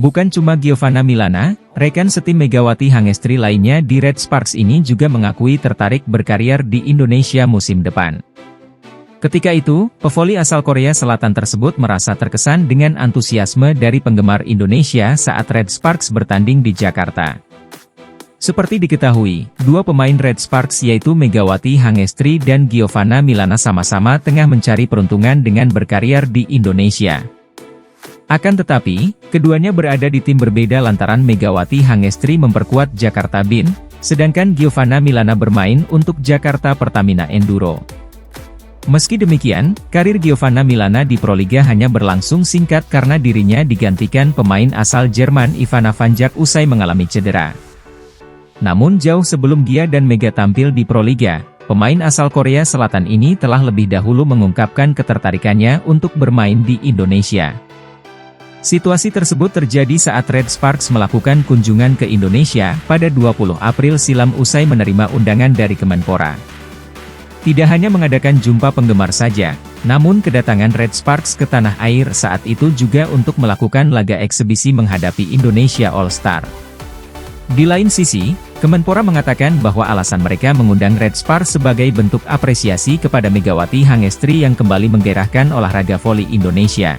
Bukan cuma Giovanna Milana, rekan setim Megawati Hangestri lainnya di Red Sparks ini juga mengakui tertarik berkarier di Indonesia musim depan. Ketika itu, pevoli asal Korea Selatan tersebut merasa terkesan dengan antusiasme dari penggemar Indonesia saat Red Sparks bertanding di Jakarta. Seperti diketahui, dua pemain Red Sparks yaitu Megawati Hangestri dan Giovanna Milana sama-sama tengah mencari peruntungan dengan berkarier di Indonesia. Akan tetapi, keduanya berada di tim berbeda lantaran Megawati Hangestri memperkuat Jakarta BIN, sedangkan Giovanna Milana bermain untuk Jakarta Pertamina Enduro. Meski demikian, karir Giovanna Milana di Proliga hanya berlangsung singkat karena dirinya digantikan pemain asal Jerman Ivana Vanjak usai mengalami cedera. Namun jauh sebelum Gia dan Mega tampil di Proliga, pemain asal Korea Selatan ini telah lebih dahulu mengungkapkan ketertarikannya untuk bermain di Indonesia. Situasi tersebut terjadi saat Red Sparks melakukan kunjungan ke Indonesia pada 20 April silam usai menerima undangan dari Kemenpora. Tidak hanya mengadakan jumpa penggemar saja, namun kedatangan Red Sparks ke tanah air saat itu juga untuk melakukan laga eksebisi menghadapi Indonesia All-Star. Di lain sisi, Kemenpora mengatakan bahwa alasan mereka mengundang Red Sparks sebagai bentuk apresiasi kepada Megawati Hangestri yang kembali menggairahkan olahraga voli Indonesia.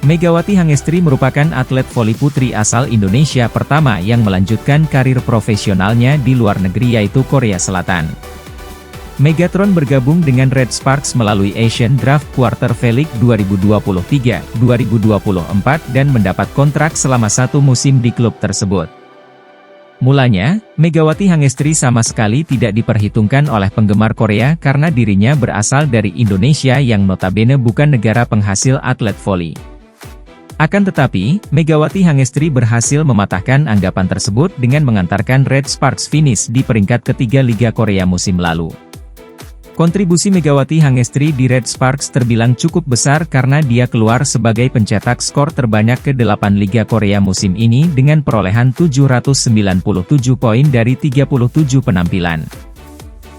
Megawati Hangestri merupakan atlet voli putri asal Indonesia pertama yang melanjutkan karir profesionalnya di luar negeri yaitu Korea Selatan. Megatron bergabung dengan Red Sparks melalui Asian Draft Quarter Felix 2023-2024 dan mendapat kontrak selama 1 musim di klub tersebut. Mulanya, Megawati Hangestri sama sekali tidak diperhitungkan oleh penggemar Korea karena dirinya berasal dari Indonesia yang notabene bukan negara penghasil atlet voli. Akan tetapi, Megawati Hangestri berhasil mematahkan anggapan tersebut dengan mengantarkan Red Sparks finish di peringkat ketiga Liga Korea musim lalu. Kontribusi Megawati Hangestri di Red Sparks terbilang cukup besar karena dia keluar sebagai pencetak skor terbanyak ke-8 Liga Korea musim ini dengan perolehan 797 poin dari 37 penampilan.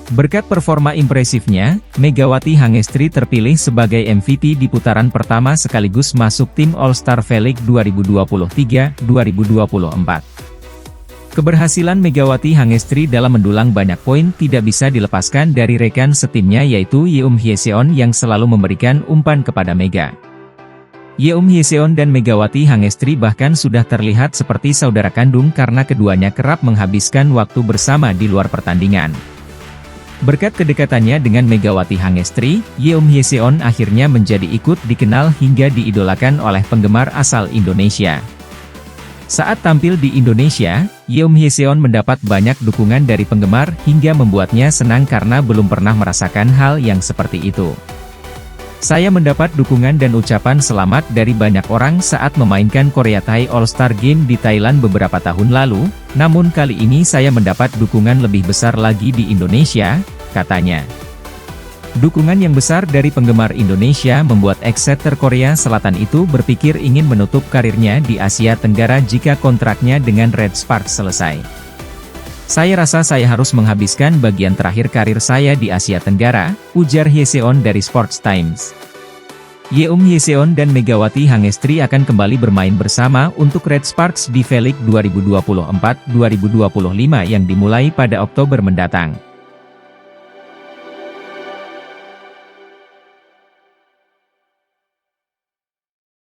Berkat performa impresifnya, Megawati Hangestri terpilih sebagai MVP di putaran pertama sekaligus masuk tim All-Star Felix 2023-2024. Keberhasilan Megawati Hangestri dalam mendulang banyak poin tidak bisa dilepaskan dari rekan setimnya yaitu Yeum Hyeseon yang selalu memberikan umpan kepada Mega. Yeum Hyeseon dan Megawati Hangestri bahkan sudah terlihat seperti saudara kandung karena keduanya kerap menghabiskan waktu bersama di luar pertandingan. Berkat kedekatannya dengan Megawati Hangestri, Yeum Hyeseon akhirnya menjadi ikut dikenal hingga diidolakan oleh penggemar asal Indonesia. Saat tampil di Indonesia, Yeum Hyeseon mendapat banyak dukungan dari penggemar hingga membuatnya senang karena belum pernah merasakan hal yang seperti itu. Saya mendapat dukungan dan ucapan selamat dari banyak orang saat memainkan Korea Thai All-Star Game di Thailand beberapa tahun lalu, namun kali ini saya mendapat dukungan lebih besar lagi di Indonesia, katanya. Dukungan yang besar dari penggemar Indonesia membuat ex-setter Korea Selatan itu berpikir ingin menutup karirnya di Asia Tenggara jika kontraknya dengan Red Sparks selesai. Saya rasa saya harus menghabiskan bagian terakhir karir saya di Asia Tenggara, ujar Hyeseon dari Sports Times. Yeum Hyeseon dan Megawati Hangestri akan kembali bermain bersama untuk Red Sparks di Felix 2024-2025 yang dimulai pada Oktober mendatang.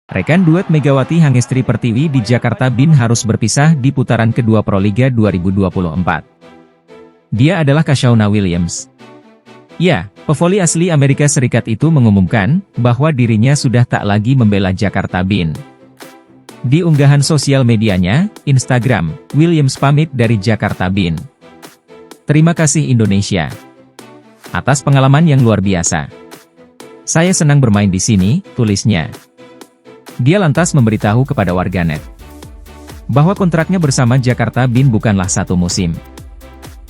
Rekan duet Megawati Hangestri Pertiwi di Jakarta BIN harus berpisah di putaran kedua Proliga 2024. Dia adalah Kashauna Williams. Ya, pevoli asli Amerika Serikat itu mengumumkan bahwa dirinya sudah tak lagi membela Jakarta BIN. Di unggahan sosial medianya, Instagram, Williams pamit dari Jakarta BIN. Terima kasih Indonesia atas pengalaman yang luar biasa. Saya senang bermain di sini, tulisnya. Dia lantas memberitahu kepada warganet bahwa kontraknya bersama Jakarta BIN bukanlah 1 musim,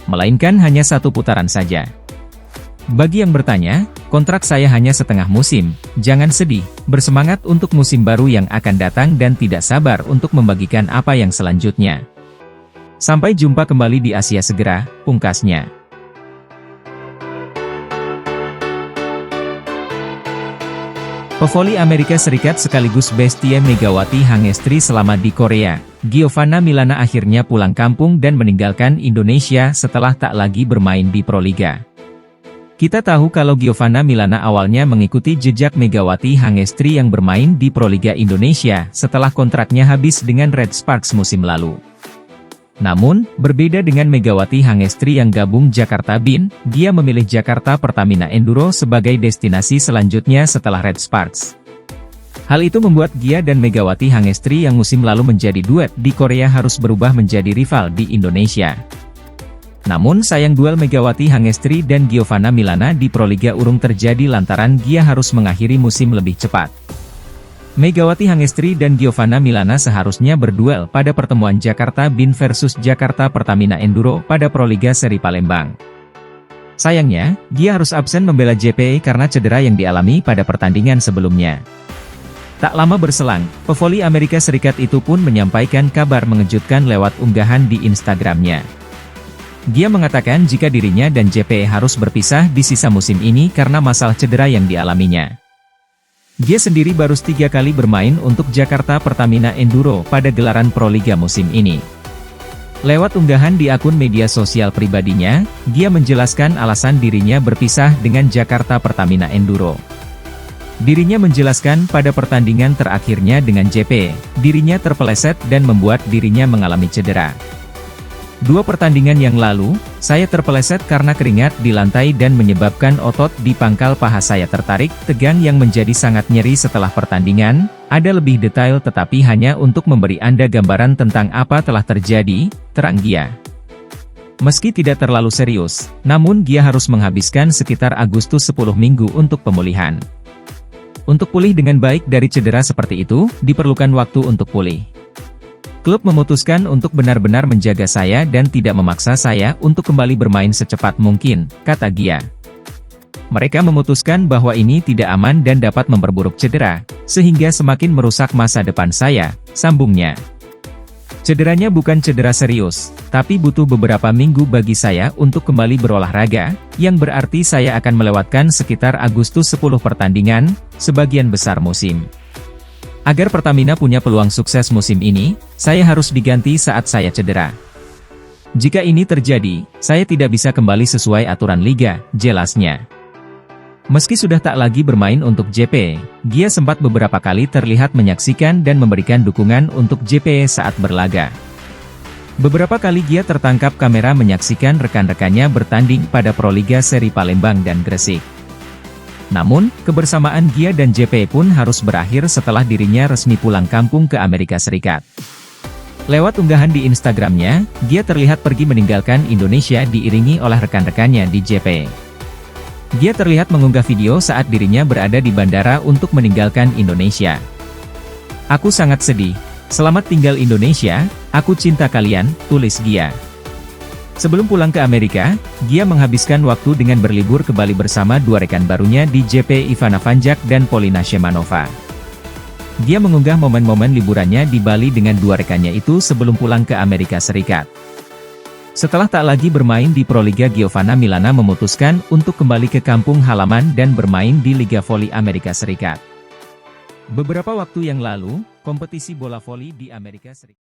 melainkan hanya 1 putaran saja. Bagi yang bertanya, kontrak saya hanya setengah musim, jangan sedih, bersemangat untuk musim baru yang akan datang dan tidak sabar untuk membagikan apa yang selanjutnya. Sampai jumpa kembali di Asia segera, pungkasnya. Pevoli Amerika Serikat sekaligus bestie Megawati Hangestri selama di Korea, Giovanna Milana akhirnya pulang kampung dan meninggalkan Indonesia setelah tak lagi bermain di Proliga. Kita tahu kalau Giovanna Milana awalnya mengikuti jejak Megawati Hangestri yang bermain di Proliga Indonesia setelah kontraknya habis dengan Red Sparks musim lalu. Namun, berbeda dengan Megawati Hangestri yang gabung Jakarta Bin, dia memilih Jakarta Pertamina Enduro sebagai destinasi selanjutnya setelah Red Sparks. Hal itu membuat Gia dan Megawati Hangestri yang musim lalu menjadi duet di Korea harus berubah menjadi rival di Indonesia. Namun sayang duel Megawati Hangestri dan Giovanna Milana di Proliga urung terjadi lantaran Gia harus mengakhiri musim lebih cepat. Megawati Hangestri dan Giovanna Milana seharusnya berduel pada pertemuan Jakarta Bin versus Jakarta Pertamina Enduro pada Proliga Seri Palembang. Sayangnya, Gia harus absen membela JPE karena cedera yang dialami pada pertandingan sebelumnya. Tak lama berselang, pevoli Amerika Serikat itu pun menyampaikan kabar mengejutkan lewat unggahan di Instagramnya. Dia mengatakan jika dirinya dan JPE harus berpisah di sisa musim ini karena masalah cedera yang dialaminya. Dia sendiri baru 3 kali bermain untuk Jakarta Pertamina Enduro pada gelaran Proliga musim ini. Lewat unggahan di akun media sosial pribadinya, dia menjelaskan alasan dirinya berpisah dengan Jakarta Pertamina Enduro. Dirinya menjelaskan pada pertandingan terakhirnya dengan JP, dirinya terpeleset dan membuat dirinya mengalami cedera. 2 pertandingan yang lalu, saya terpeleset karena keringat di lantai dan menyebabkan otot di pangkal paha saya tertarik, tegang yang menjadi sangat nyeri setelah pertandingan. Ada lebih detail tetapi hanya untuk memberi Anda gambaran tentang apa telah terjadi, terang Gia. Meski tidak terlalu serius, namun Gia harus menghabiskan sekitar Agustus 10 minggu untuk pemulihan. Untuk pulih dengan baik dari cedera seperti itu, diperlukan waktu untuk pulih. Klub memutuskan untuk benar-benar menjaga saya dan tidak memaksa saya untuk kembali bermain secepat mungkin, kata Gia. Mereka memutuskan bahwa ini tidak aman dan dapat memperburuk cedera, sehingga semakin merusak masa depan saya, sambungnya. Cederanya bukan cedera serius, tapi butuh beberapa minggu bagi saya untuk kembali berolahraga, yang berarti saya akan melewatkan sekitar Agustus 10 pertandingan, sebagian besar musim. Agar Pertamina punya peluang sukses musim ini, saya harus diganti saat saya cedera. Jika ini terjadi, saya tidak bisa kembali sesuai aturan liga, jelasnya. Meski sudah tak lagi bermain untuk JP, Gia sempat beberapa kali terlihat menyaksikan dan memberikan dukungan untuk JP saat berlaga. Beberapa kali Gia tertangkap kamera menyaksikan rekan-rekannya bertanding pada Proliga Seri Palembang dan Gresik. Namun, kebersamaan Gia dan JP pun harus berakhir setelah dirinya resmi pulang kampung ke Amerika Serikat. Lewat unggahan di Instagramnya, Gia terlihat pergi meninggalkan Indonesia diiringi oleh rekan-rekannya di JP. Gia terlihat mengunggah video saat dirinya berada di bandara untuk meninggalkan Indonesia. "Aku sangat sedih. Selamat tinggal Indonesia, aku cinta kalian," tulis Gia. Sebelum pulang ke Amerika, Gia menghabiskan waktu dengan berlibur ke Bali bersama 2 rekan barunya di JP, Ivana Vanjak dan Polina Shemanova. Gia mengunggah momen-momen liburannya di Bali dengan 2 rekannya itu sebelum pulang ke Amerika Serikat. Setelah tak lagi bermain di Proliga, Giovanna Milana memutuskan untuk kembali ke kampung halaman dan bermain di Liga Voli Amerika Serikat. Beberapa waktu yang lalu, kompetisi bola voli di Amerika Serikat